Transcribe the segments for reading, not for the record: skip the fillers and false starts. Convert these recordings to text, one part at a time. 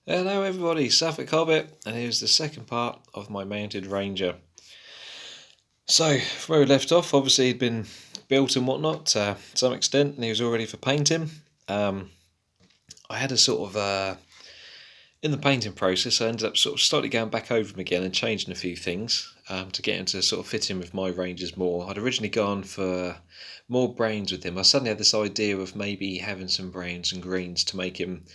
Hello everybody, Suffolk Hobbit, and here's the second part of my mounted ranger. So, from where we left off, obviously he'd been built and whatnot to some extent, and he was all ready for painting. I had a sort of, in the painting process, I ended up sort of slightly going back over him again and changing a few things to get him to sort of fit in with my rangers more. I'd originally gone for more browns with him. I suddenly had this idea of maybe having some browns and greens to make him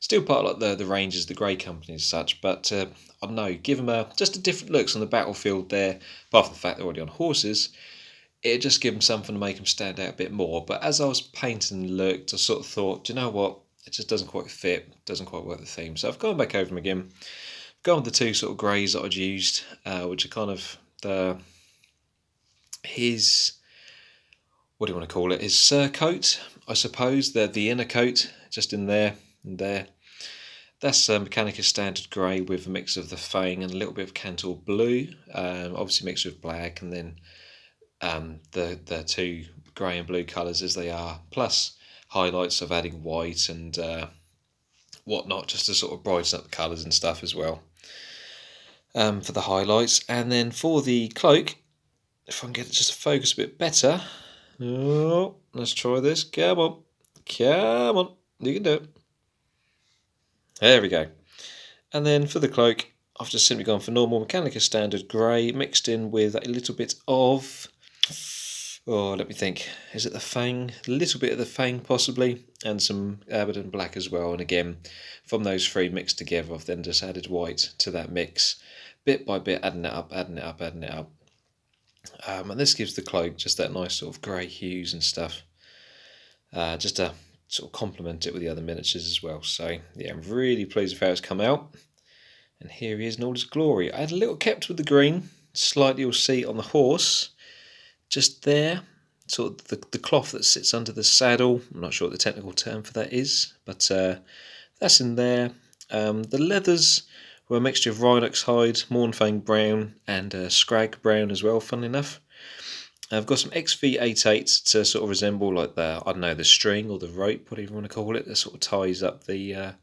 still part of like the Rangers, the Grey Company as such, but I don't know, give them just a different looks on the battlefield there, apart from the fact they're already on horses. It'd just give them something to make them stand out a bit more. But as I was painting and looked, I sort of thought, do you know what, it just doesn't quite fit, doesn't quite work the theme. So I've gone back over them again, gone with the two sort of greys that I'd used, which are kind of his, what do you want to call it, his surcoat, I suppose. They're the inner coat, just in there and there. That's Mechanicus Standard Grey with a mix of the Fang and a little bit of Cantor Blue, obviously mixed with black, and then the two grey and blue colours as they are, plus highlights of adding white and whatnot, just to sort of brighten up the colours and stuff as well for the highlights. And then for the cloak, if I can get it just to focus a bit better, let's try this, come on, you can do it. There we go. And then for the cloak, I've just simply gone for normal Mechanicus Standard Grey, mixed in with a little bit of, let me think, is it the Fang? A little bit of the Fang possibly, and some Abaddon Black as well. And again, from those three mixed together, I've then just added white to that mix, bit by bit, adding it up. And this gives the cloak just that nice sort of grey hues and stuff, just to sort of complement it with the other miniatures as well. So yeah, I'm really pleased with how it's come out. And here he is in all his glory. I had a little kept with the green, slightly you'll see on the horse, just there, sort of the cloth that sits under the saddle. I'm not sure what the technical term for that is, but that's in there. The leathers were a mixture of Rhinox hide, Mournfang brown, and Scrag brown as well, funnily enough. I've got some XV88 to sort of resemble like the string or the rope, whatever you want to call it, that sort of ties up the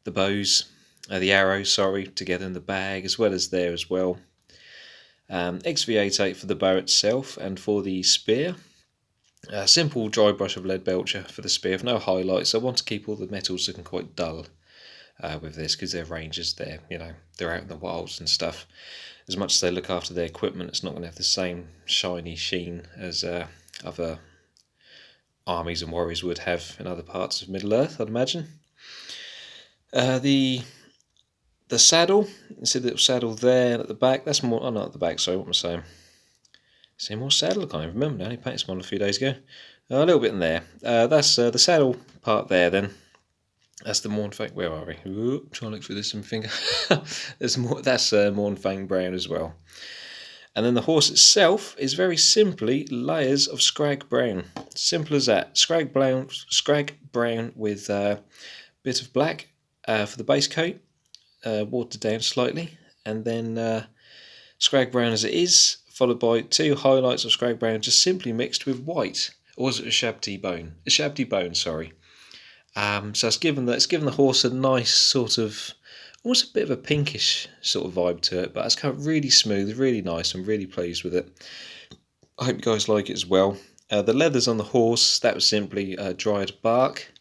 bows, the arrows, together in the bag, as well as there as well. XV88 for the bow itself, and for the spear, a simple dry brush of lead belcher for the spear, with no highlights. I want to keep all the metals looking quite dull with this, because they're rangers, they're out in the wilds and stuff. As much as they look after their equipment, it's not going to have the same shiny sheen as other armies and warriors would have in other parts of Middle-earth, I'd imagine. The saddle, you see the little saddle there at the back, that's more, not at the back, sorry, what am I saying? See more saddle, I can't even remember now, I only painted this one a few days ago. A little bit in there. That's the saddle part there then. That's the Mournfang. Where are we? Ooh, trying to look through this and finger. There's more. That's Mournfang brown as well. And then the horse itself is very simply layers of Scrag brown. Simple as that. Scrag brown with a bit of black for the base coat, watered down slightly, and then Scrag brown as it is, followed by two highlights of Scrag brown, just simply mixed with white. Or was it a Shabti bone? A Shabti bone, sorry. So it's given the horse a nice sort of, almost a bit of a pinkish sort of vibe to it, but it's kind of really smooth, really nice. I'm really pleased with it. I hope you guys like it as well. The leathers on the horse, that was simply dried bark.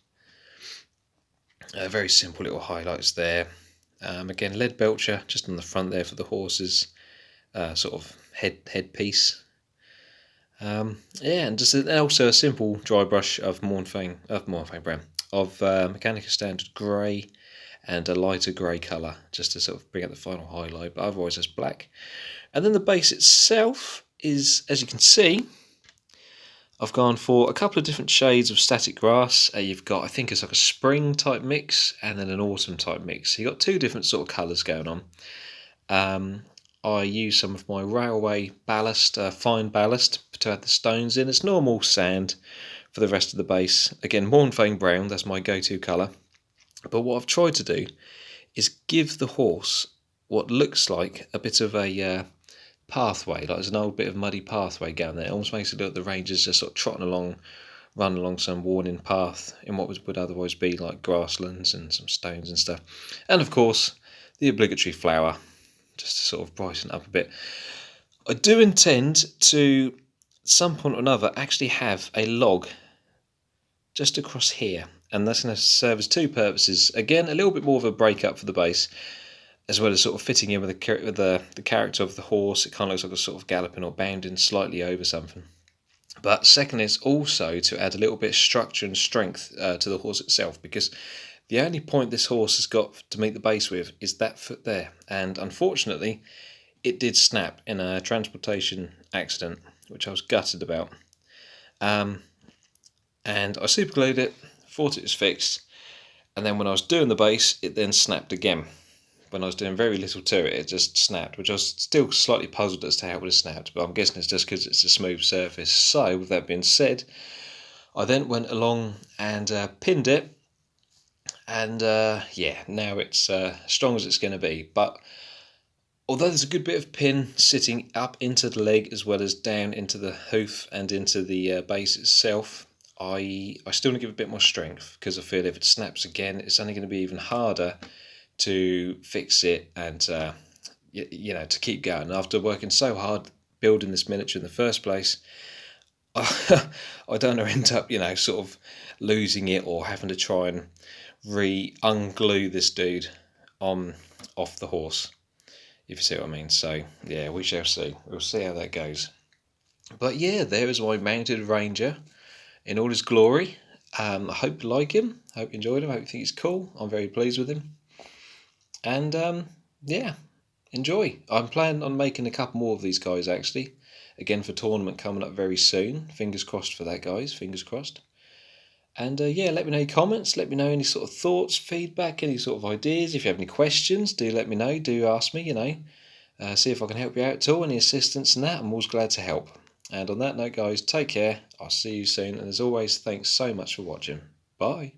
Very simple little highlights there. Again, lead belcher just on the front there for the horse's sort of headpiece. And also a simple dry brush of Mournfang brown, of Mechanicus Standard Grey, and a lighter grey colour, just to sort of bring out the final highlight, but otherwise it's black. And then the base itself is, as you can see, I've gone for a couple of different shades of static grass. You've got, I think it's like a spring type mix, and then an autumn type mix. So you've got two different sort of colours going on. I use some of my railway ballast, fine ballast, to add the stones in. It's normal sand for the rest of the base. Again, Mournfang brown, that's my go-to colour. But what I've tried to do is give the horse what looks like a bit of a pathway, like there's an old bit of muddy pathway down there. It almost makes it look like the rangers just sort of trotting along run along some worn-in path in what would otherwise be like grasslands and some stones and stuff. And of course, the obligatory flower, just to sort of brighten up a bit. I do intend to, at some point or another, actually have a log just across here, and that's going to serve as two purposes. Again, a little bit more of a break up for the base, as well as sort of fitting in with the character of the horse. It kind of looks like a sort of galloping or bounding slightly over something. But second is also to add a little bit of structure and strength to the horse itself, because the only point this horse has got to meet the base with is that foot there, and unfortunately it did snap in a transportation accident, which I was gutted about. And I superglued it, thought it was fixed, and then when I was doing the base, it then snapped again. When I was doing very little to it, it just snapped, which I was still slightly puzzled as to how it would have snapped, but I'm guessing it's just because it's a smooth surface. So, with that being said, I then went along and pinned it, and yeah, now it's as strong as it's going to be. But although there's a good bit of pin sitting up into the leg as well as down into the hoof and into the base itself, I still want to give it a bit more strength, because I feel if it snaps again, it's only going to be even harder to fix it and to keep going. After working so hard building this miniature in the first place, I don't want to end up sort of losing it or having to try and unglue this dude off the horse, if you see what I mean. So yeah, we shall see. We'll see how that goes. But yeah, there is my mounted ranger in all his glory. I hope you like him. I hope you enjoyed him. I hope you think he's cool. I'm very pleased with him. And yeah, enjoy. I'm planning on making a couple more of these guys actually. Again, for tournament coming up very soon. Fingers crossed for that, guys. Fingers crossed. And yeah, let me know your comments. Let me know any sort of thoughts, feedback, any sort of ideas. If you have any questions, do let me know. Do ask me, see if I can help you out at all. Any assistance in that, I'm always glad to help. And on that note, guys, take care. I'll see you soon. And as always, thanks so much for watching. Bye.